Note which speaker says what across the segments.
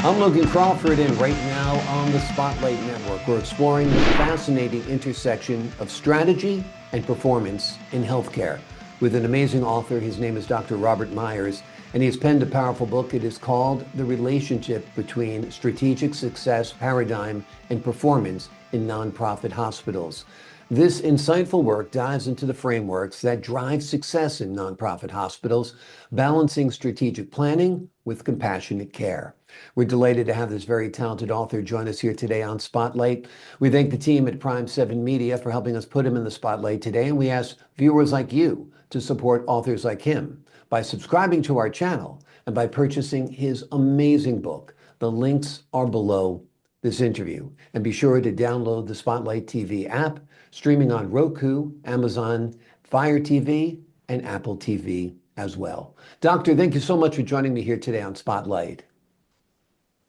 Speaker 1: I'm Logan Crawford, and right now on the Spotlight Network, we're exploring the fascinating intersection of strategy and performance in healthcare with an amazing author. His name is Dr. Robert Meyers, and he has penned a powerful book. It is called The Relationship Between Strategic Success Paradigm and Performance in Nonprofit Hospitals. This insightful work dives into the frameworks that drive success in nonprofit hospitals, balancing strategic planning with compassionate care. We're delighted to have this very talented author join us here today on Spotlight. We thank the team at Prime 7 Media for helping us put him in the spotlight today, and we ask viewers like you to support authors like him by subscribing to our channel and by purchasing his amazing book. The links are below this interview. And be sure to download the Spotlight TV app, streaming on Roku, Amazon, Fire TV, and Apple TV as well. Doctor, thank you so much for joining me here today on Spotlight.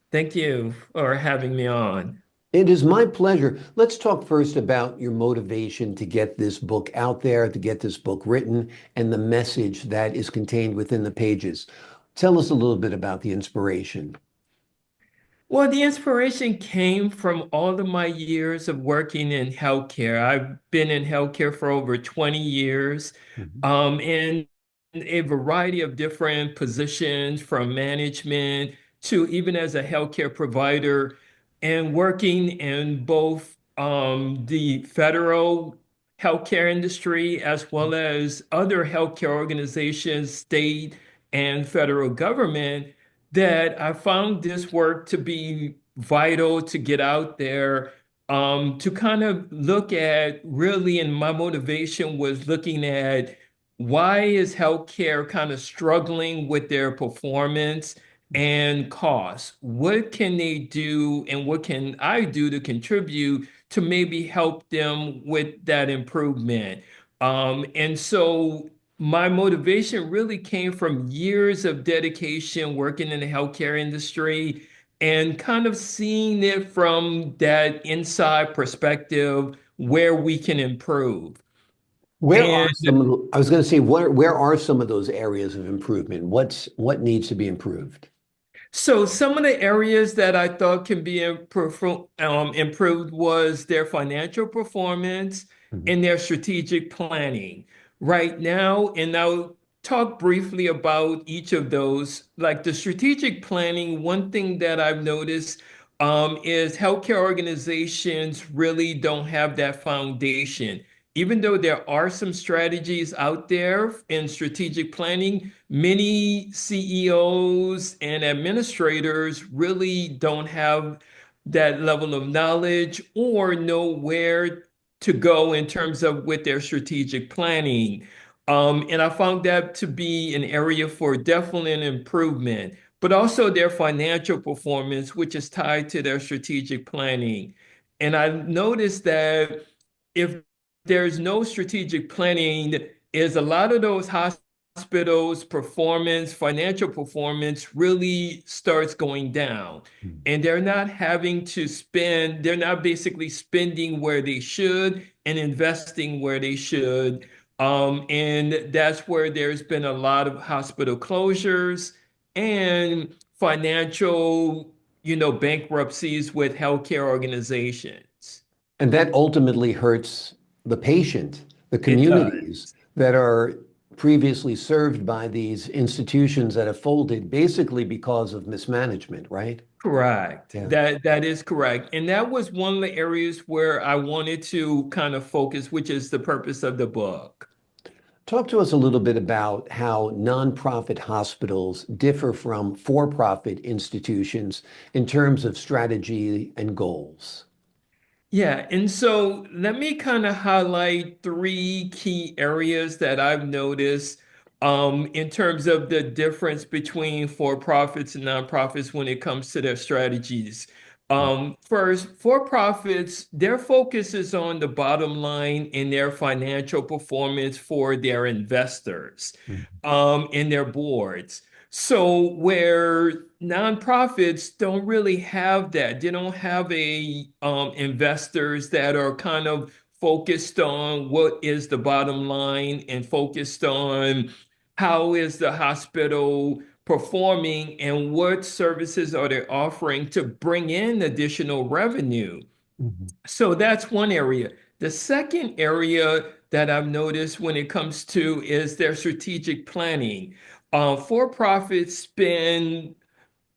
Speaker 2: Thank you for having me on.
Speaker 1: It is my pleasure. Let's talk first about your motivation to get this book out there, to get this book written, and the message that is contained within the pages. Tell us a little bit about the inspiration.
Speaker 2: Well, the inspiration came from all of my years of working in healthcare. I've been in healthcare for over 20 years,
Speaker 1: Mhm.
Speaker 2: in a variety of different positions, from management to even as a healthcare provider, and working in both the federal healthcare industry as well as other healthcare organizations, state and federal government, that I found this work to be vital to get out there, to kind of look at really, and my motivation was looking at why is healthcare kind of struggling with their performance and costs? What can they do and what can I do to contribute to maybe help them with that improvement? And so my motivation really came from years of dedication working in the healthcare industry and kind of seeing it from that inside perspective where we can improve.
Speaker 1: Where are
Speaker 2: And
Speaker 1: some of I was going to say, where are some of those areas of improvement? What needs to be improved?
Speaker 2: so some of the areas that I thought can be improved was their financial performance
Speaker 1: Mhm.
Speaker 2: and their strategic planning right now. And I'll talk briefly about each of those. Like the strategic planning, one thing that I've noticed is healthcare organizations really don't have that foundation. Even though there are some strategies out there in strategic planning, many CEOs and administrators really don't have that level of knowledge or know where to go in terms of with their strategic planning. And I found that to be an area for definite improvement, but also their financial performance, which is tied to their strategic planning. And I noticed that if there's no strategic planning, is a lot of those hospitals' performance, financial performance really starts going down. And they're not having to spend, they're not basically spending where they should and investing where they should. And that's where there's been a lot of hospital closures and financial, bankruptcies with healthcare organizations.
Speaker 1: And that ultimately hurts the patient, the
Speaker 2: It
Speaker 1: communities
Speaker 2: does.
Speaker 1: that are previously served by these institutions that have folded basically because of mismanagement, right?
Speaker 2: Correct.
Speaker 1: Yeah.
Speaker 2: That is correct. And that was one of the areas where I wanted to kind of focus, which is the purpose of the book.
Speaker 1: Talk to us a little bit about how nonprofit hospitals differ from for-profit institutions in terms of strategy and goals.
Speaker 2: Yeah, and so let me kind of highlight three key areas that I've noticed in terms of the difference between for-profits and nonprofits when it comes to their strategies. First, for-profits, their focus is on the bottom line and their financial performance for their investors and their boards. So where nonprofits don't really have that, they don't have a investors that are kind of focused on what is the bottom line and focused on how is the hospital performing and what services are they offering to bring in additional revenue.
Speaker 1: Mhm.
Speaker 2: So that's one area. The second area that I've noticed when it comes to is their strategic planning. For-profits spend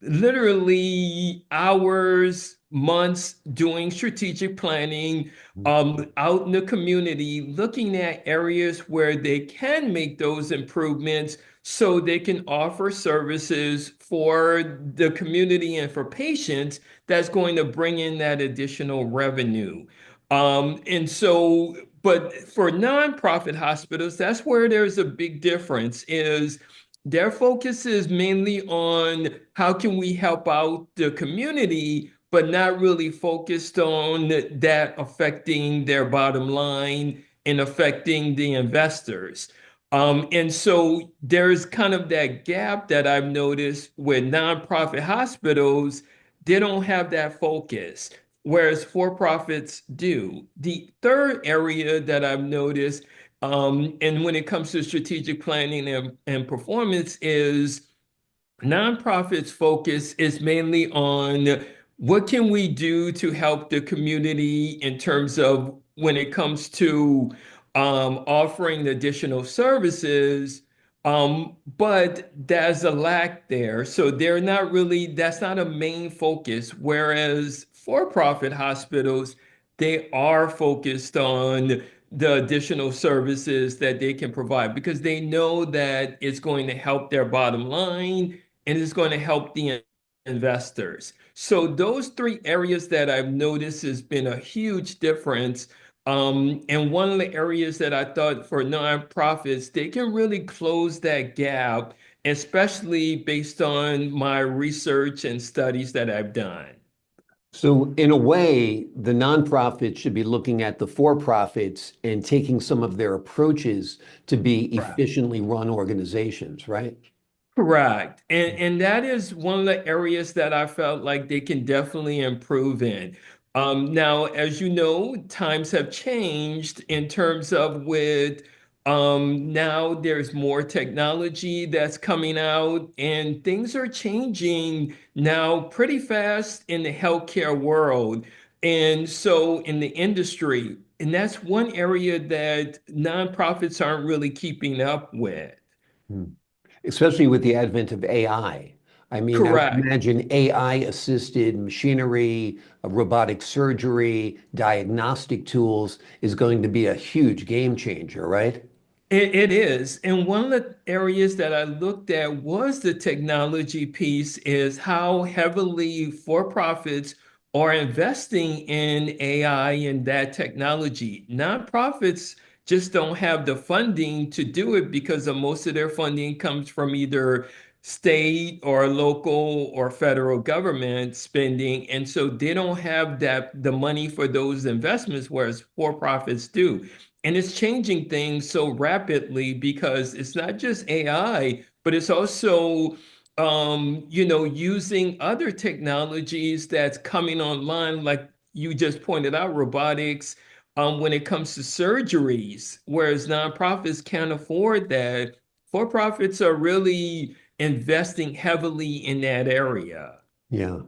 Speaker 2: literally hours, months doing strategic planning out in the community, looking at areas where they can make those improvements so they can offer services for the community and for patients that's going to bring in that additional revenue. But for nonprofit hospitals, that's where there's a big difference is their focus is mainly on how can we help out the community, but not really focused on that affecting their bottom line and affecting the investors. And so there's kind of that gap that I've noticed with nonprofit hospitals, they don't have that focus, whereas for-profits do. The third area that I've noticed and when it comes to strategic planning and performance is nonprofits focus is mainly on what can we do to help the community in terms of when it comes to offering additional services, but there's a lack there. So they're not really, that's not a main focus. Whereas for-profit hospitals, they are focused on the additional services that they can provide because they know that it's going to help their bottom line and it's going to help the investors. So those three areas that I've noticed has been a huge difference. And one of the areas that I thought for nonprofits, they can really close that gap, especially based on my research and studies that I've done.
Speaker 1: So, in a way, the nonprofits should be looking at the for-profits and taking some of their approaches to be
Speaker 2: Right.
Speaker 1: efficiently run organizations, right?
Speaker 2: Correct. And that is one of the areas that I felt like they can definitely improve in. Now, as you know, times have changed in terms of with now there's more technology that's coming out and things are changing now pretty fast in the healthcare world. And so in the industry, and that's one area that nonprofits aren't really keeping up with.
Speaker 1: Hmm. Especially with the advent of AI. I would
Speaker 2: Correct.
Speaker 1: imagine AI-assisted machinery, robotic surgery, diagnostic tools is going to be a huge game changer, right?
Speaker 2: It is. And one of the areas that I looked at was the technology piece is how heavily for-profits are investing in AI and that technology. Nonprofits just don't have the funding to do it because of most of their funding comes from either state or local or federal government spending. And so they don't have the money for those investments, whereas for-profits do. And it's changing things so rapidly because it's not just AI, but it's also, using other technologies that's coming online, like you just pointed out, robotics, when it comes to surgeries, whereas nonprofits can't afford that. For-profits are really investing heavily in that area.
Speaker 1: Yeah.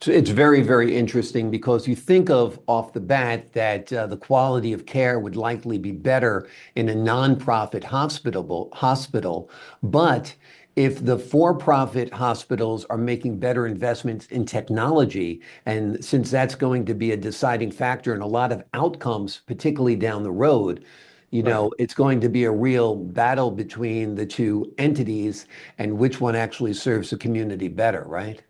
Speaker 1: So it's very, very interesting because you think of off the bat that the quality of care would likely be better in a nonprofit hospital. But if the for-profit hospitals are making better investments in technology, and since that's going to be a deciding factor in a lot of outcomes, particularly down the road,
Speaker 2: Right.
Speaker 1: it's going to be a real battle between the two entities and which one actually serves the community better, right?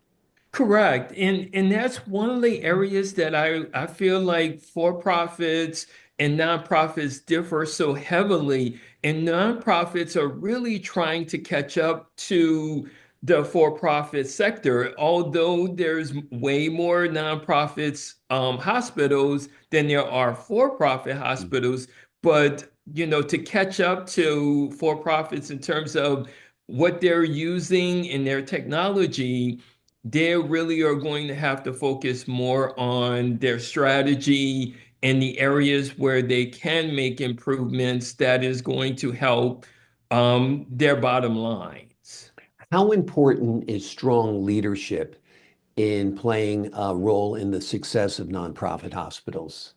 Speaker 2: Correct. And that's one of the areas that I feel like for-profits and nonprofits differ so heavily. And nonprofits are really trying to catch up to the for-profit sector, although there's way more nonprofits hospitals than there are for-profit hospitals. But to catch up to for-profits in terms of what they're using in their technology they really are going to have to focus more on their strategy and the areas where they can make improvements that is going to help their bottom lines.
Speaker 1: How important is strong leadership in playing a role in the success of nonprofit hospitals?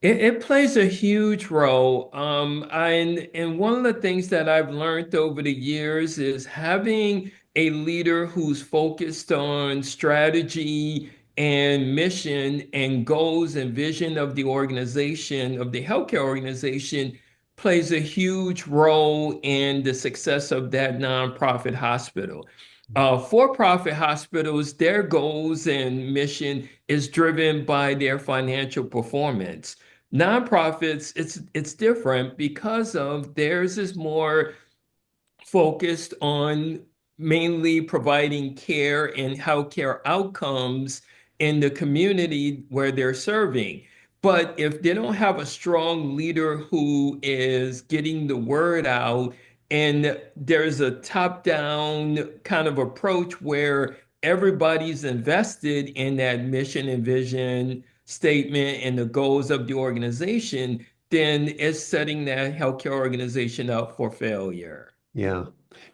Speaker 2: It plays a huge role. And one of the things that I've learned over the years is having a leader who's focused on strategy and mission and goals and vision of the organization, of the healthcare organization, plays a huge role in the success of that nonprofit hospital. For-profit hospitals, their goals and mission is driven by their financial performance. Nonprofits, it's different because of theirs is more focused on mainly providing care and healthcare outcomes in the community where they're serving. But if they don't have a strong leader who is getting the word out, and there's a top-down kind of approach where everybody's invested in that mission and vision statement and the goals of the organization, then it's setting that healthcare organization up for failure.
Speaker 1: Yeah.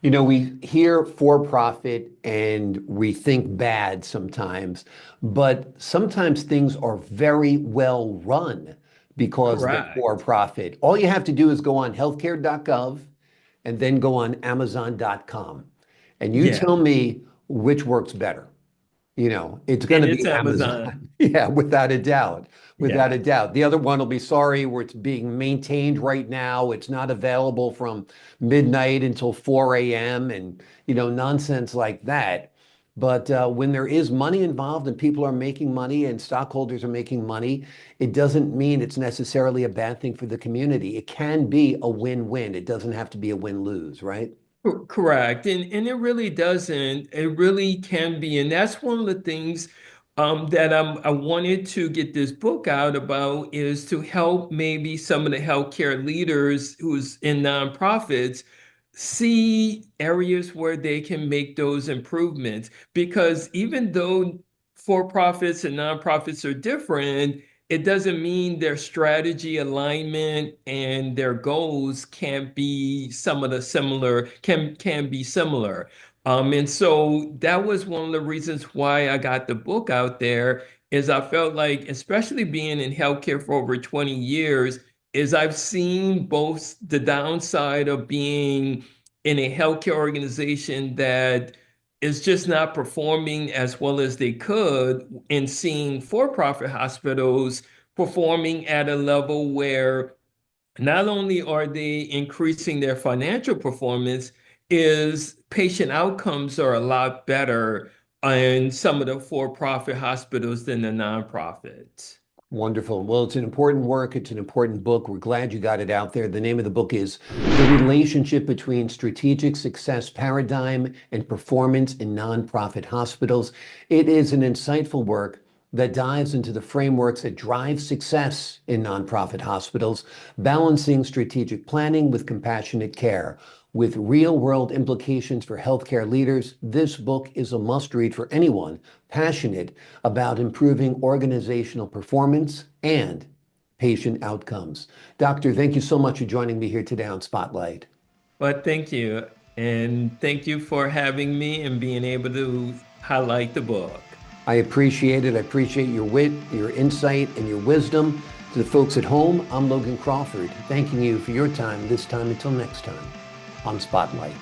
Speaker 1: We hear for profit and we think bad sometimes, but sometimes things are very well run because they're for
Speaker 2: Correct.
Speaker 1: profit. All you have to do is go on healthcare.gov and then go on amazon.com. And you
Speaker 2: Yeah.
Speaker 1: tell me which works better. It's going
Speaker 2: And
Speaker 1: to
Speaker 2: it's
Speaker 1: be
Speaker 2: Amazon.
Speaker 1: Amazon. Yeah, without a doubt. Without a
Speaker 2: Yeah.
Speaker 1: doubt. The other one will be sorry, where it's being maintained right now. It's not available from midnight until 4 a.m. and, nonsense like that. But when there is money involved and people are making money and stockholders are making money, it doesn't mean it's necessarily a bad thing for the community. It can be a win-win. It doesn't have to be a win-lose, right?
Speaker 2: Correct. And it really doesn't. It really can be. And that's one of the things that I wanted to get this book out about is to help maybe some of the healthcare leaders who's in nonprofits see areas where they can make those improvements. Because even though for-profits and nonprofits are different, it doesn't mean their strategy alignment and their goals can't be some of the similar can be similar. And so that was one of the reasons why I got the book out there is I felt like, especially being in healthcare for over 20 years, is I've seen both the downside of being in a healthcare organization that is just not performing as well as they could, and seeing for-profit hospitals performing at a level where not only are they increasing their financial performance, is patient outcomes are a lot better in some of the for-profit hospitals than the nonprofits.
Speaker 1: Wonderful. Well, it's an important work. It's an important book. We're glad you got it out there. The name of the book is The Relationship Between Strategic Success Paradigm and Performance in Nonprofit Hospitals. It is an insightful work that dives into the frameworks that drive success in nonprofit hospitals, balancing strategic planning with compassionate care. With real-world implications for healthcare leaders, this book is a must-read for anyone passionate about improving organizational performance and patient outcomes. Doctor, thank you so much for joining me here today on Spotlight.
Speaker 2: But thank you. And thank you for having me and being able to highlight the book.
Speaker 1: I appreciate it. I appreciate your wit, your insight, and your wisdom. To the folks at home, I'm Logan Crawford, thanking you for your time this time until next time on Spotlight.